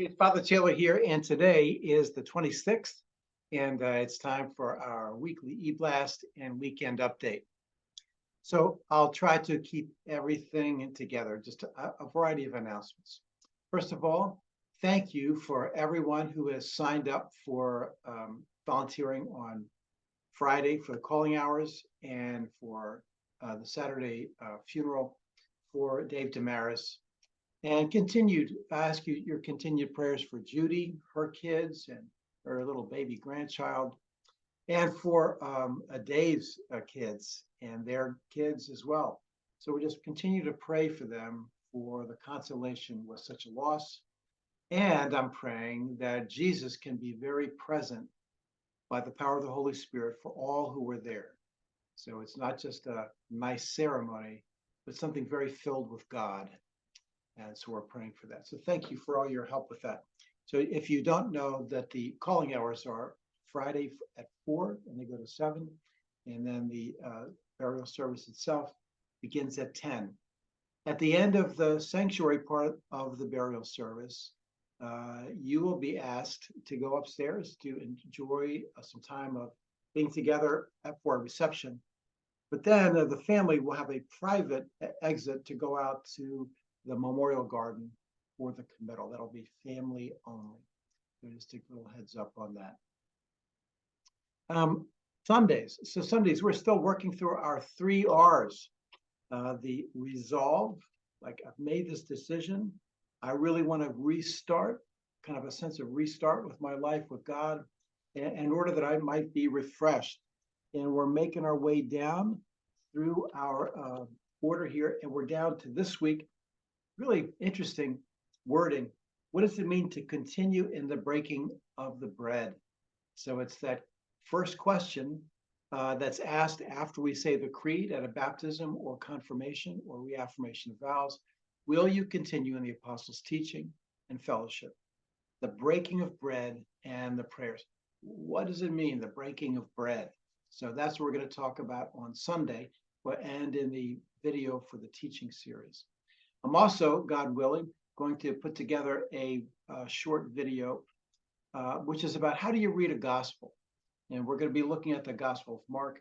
It's Father Taylor here, and today is the 26th, and it's time for our weekly eBlast and weekend update. So I'll try to keep everything together, just a variety of announcements. First of all, thank you for everyone who has signed up for volunteering on Friday for the calling hours and for the Saturday funeral for Dave Damaris. And I ask you your continued prayers for Judy, her kids, and her little baby grandchild, and for Dave's kids and their kids as well. So we just continue to pray for them for the consolation with such a loss. And I'm praying that Jesus can be very present by the power of the Holy Spirit for all who were there. So it's not just a nice ceremony, but something very filled with God. And so we're praying for that. So thank you for all your help with that. So if you don't know that the calling hours are Friday at 4 and they go to 7, and then the burial service itself begins at 10. At the end of the sanctuary part of the burial service, you will be asked to go upstairs to enjoy some time of being together for a reception. But then the family will have a private exit to go out to the memorial garden for the committal. That'll be family only. So just a little heads up on that. Sundays. So Sundays, we're still working through our 3 R's. The resolve, like I've made this decision. I really want to restart, kind of a sense of restart with my life with God in order that I might be refreshed. And we're making our way down through our order here. And we're down to this week. Really interesting wording. What does it mean to continue in the breaking of the bread? So it's that first question that's asked after we say the creed at a baptism or confirmation or reaffirmation of vows. Will you continue in the apostles' teaching and fellowship? The breaking of bread and the prayers. What does it mean, the breaking of bread? So that's what we're going to talk about on Sunday and in the video for the teaching series. I'm also, God willing, going to put together a short video, which is about how do you read a gospel? And we're going to be looking at the Gospel of Mark.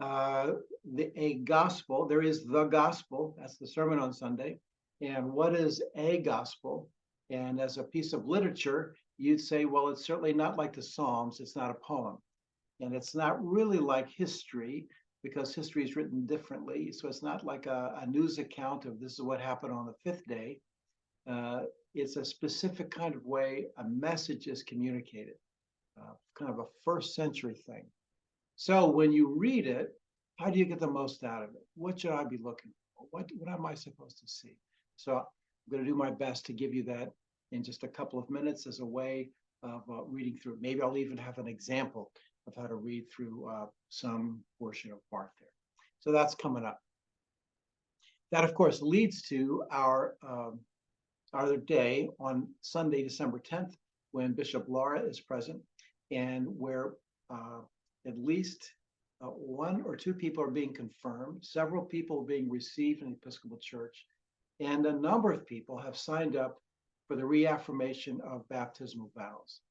A gospel, there is the gospel, that's the sermon on Sunday. And what is a gospel? And as a piece of literature, you'd say, well, it's certainly not like the Psalms, it's not a poem. And it's not really like history, because history is written differently. So it's not like a news account of this is what happened on the 5th day. It's a specific kind of way a message is communicated, kind of a first century thing. So when you read it, how do you get the most out of it? What should I be looking for? What am I supposed to see? So I'm going to do my best to give you that in just a couple of minutes as a way of reading through it. Maybe I'll even have an example of how to read through some portion of Mark there. So that's coming up. That, of course, leads to our other day on Sunday, December 10th, when Bishop Laura is present, and where at least 1 or 2 people are being confirmed, several people are being received in the Episcopal Church, and a number of people have signed up for the reaffirmation of baptismal vows.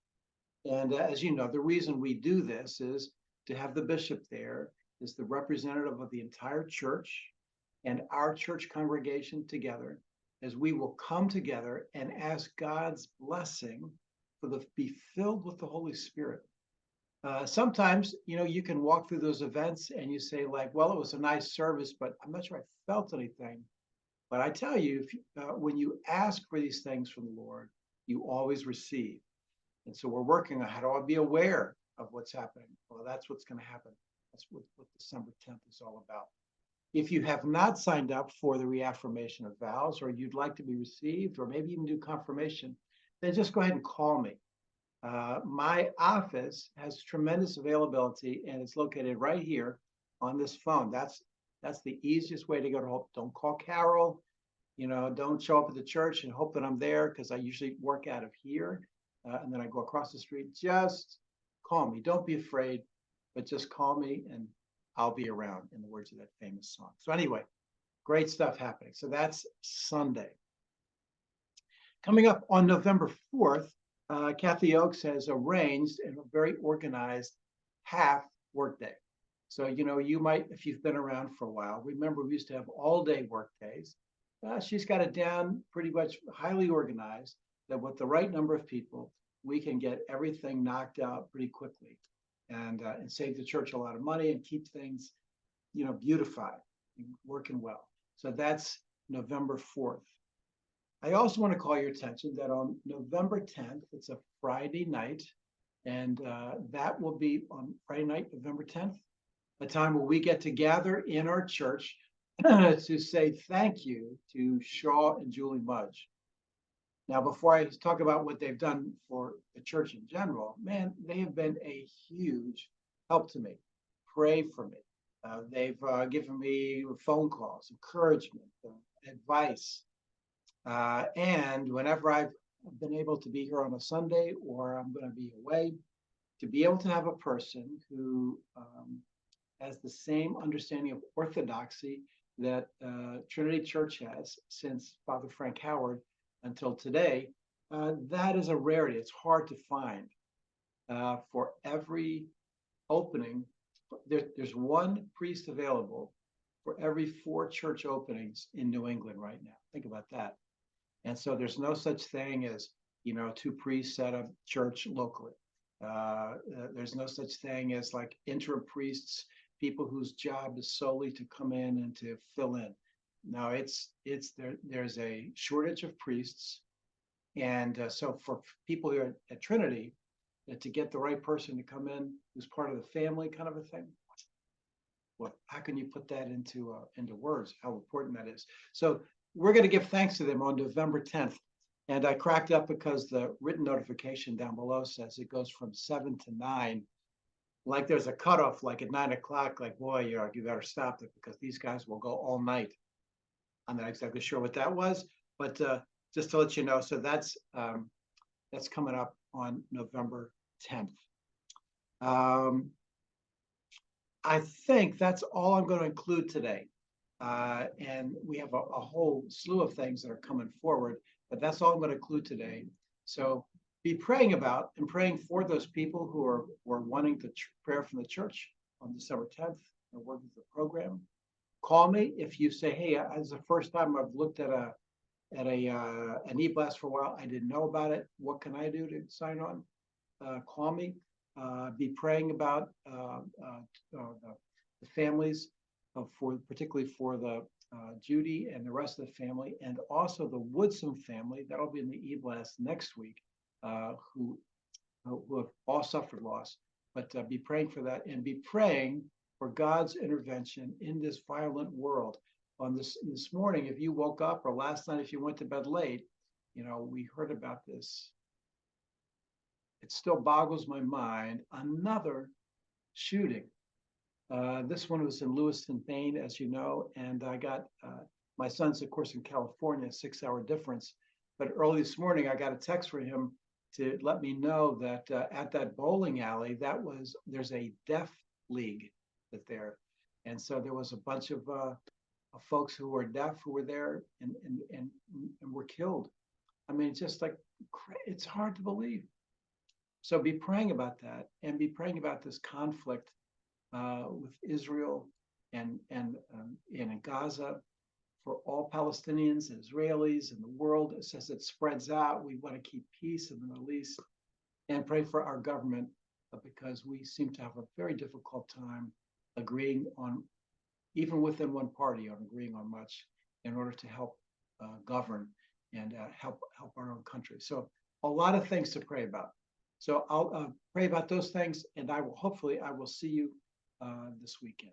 And as you know, the reason we do this is to have the bishop there is the representative of the entire church and our church congregation together, as we will come together and ask God's blessing for be filled with the Holy Spirit. Sometimes, you can walk through those events and you say like, well, it was a nice service, but I'm not sure I felt anything. But I tell you, when you ask for these things from the Lord, you always receive. And so we're working on how do I be aware of what's happening? Well, that's what's going to happen. That's what December 10th is all about. If you have not signed up for the reaffirmation of vows, or you'd like to be received, or maybe even do confirmation, then just go ahead and call me. My office has tremendous availability, and it's located right here on this phone. That's the easiest way to get a hold. Don't call Carol. Don't show up at the church and hope that I'm there, because I usually work out of here. And then I go across the street. Just call me. Don't be afraid, but just call me and I'll be around, in the words of that famous song. So anyway, great stuff happening. So that's Sunday. Coming up on November 4th, Kathy Oakes has arranged a very organized half workday. So, you might, if you've been around for a while, remember we used to have all day work days. She's got it down pretty much highly organized that with the right number of people, we can get everything knocked out pretty quickly and save the church a lot of money and keep things, beautified and working well. So that's November 4th. I also want to call your attention that on November 10th, it's a Friday night, and that will be on Friday night, November 10th, a time where we get to gather in our church to say thank you to Shaw and Julie Mudge. Now, before I talk about what they've done for the church in general, man, they have been a huge help to me. Pray for me. They've given me phone calls, encouragement, advice. And whenever I've been able to be here on a Sunday or I'm going to be away, to be able to have a person who has the same understanding of orthodoxy that Trinity Church has since Father Frank Howard until today, that is a rarity. It's hard to find. For every opening, there's one priest available for every 4 church openings in New England right now. Think about that. And so there's no such thing as, 2 priests at a church locally. There's no such thing as like interim priests, people whose job is solely to come in and to fill in. No, there's a shortage of priests. And so for people here at Trinity, to get the right person to come in who's part of the family kind of a thing, well, how can you put that into words, how important that is? So we're going to give thanks to them on November 10th. And I cracked up because the written notification down below says it goes from 7 to 9. Like there's a cutoff, like at 9 o'clock, like, boy, you better stop it because these guys will go all night. I'm not exactly sure what that was, but just to let you know, so that's coming up on November 10th. I think that's all I'm going to include today. And we have a whole slew of things that are coming forward, but that's all I'm going to include today. So be praying about and praying for those people who are wanting the prayer from the church on December 10th and work with the program. Call me if you say, hey, this is the first time I've looked at an eBlast for a while. I didn't know about it. What can I do to sign on? Call me. Be praying about the families, particularly for the Judy and the rest of the family, and also the Woodson family. That'll be in the eBlast next week, who have all suffered loss. But be praying for that and be praying for God's intervention in this violent world. On this morning, if you woke up, or last night if you went to bed late, we heard about this. It still boggles my mind. Another shooting. This one was in Lewiston, Maine, as you know, and I got my son's, of course, in California, 6-hour difference. But early this morning, I got a text from him to let me know that at that bowling alley, there's a deaf league that's there, and so there was a bunch of folks who were deaf who were there and were killed. I mean, it's just like, it's hard to believe. So be praying about that and be praying about this conflict with Israel and in Gaza for all Palestinians and Israelis and the world. As it spreads out, we want to keep peace in the Middle East and pray for our government because we seem to have a very difficult time agreeing on, even within one party, on agreeing on much in order to help govern and help our own country. So a lot of things to pray about. So I'll pray about those things, and I will see you this weekend.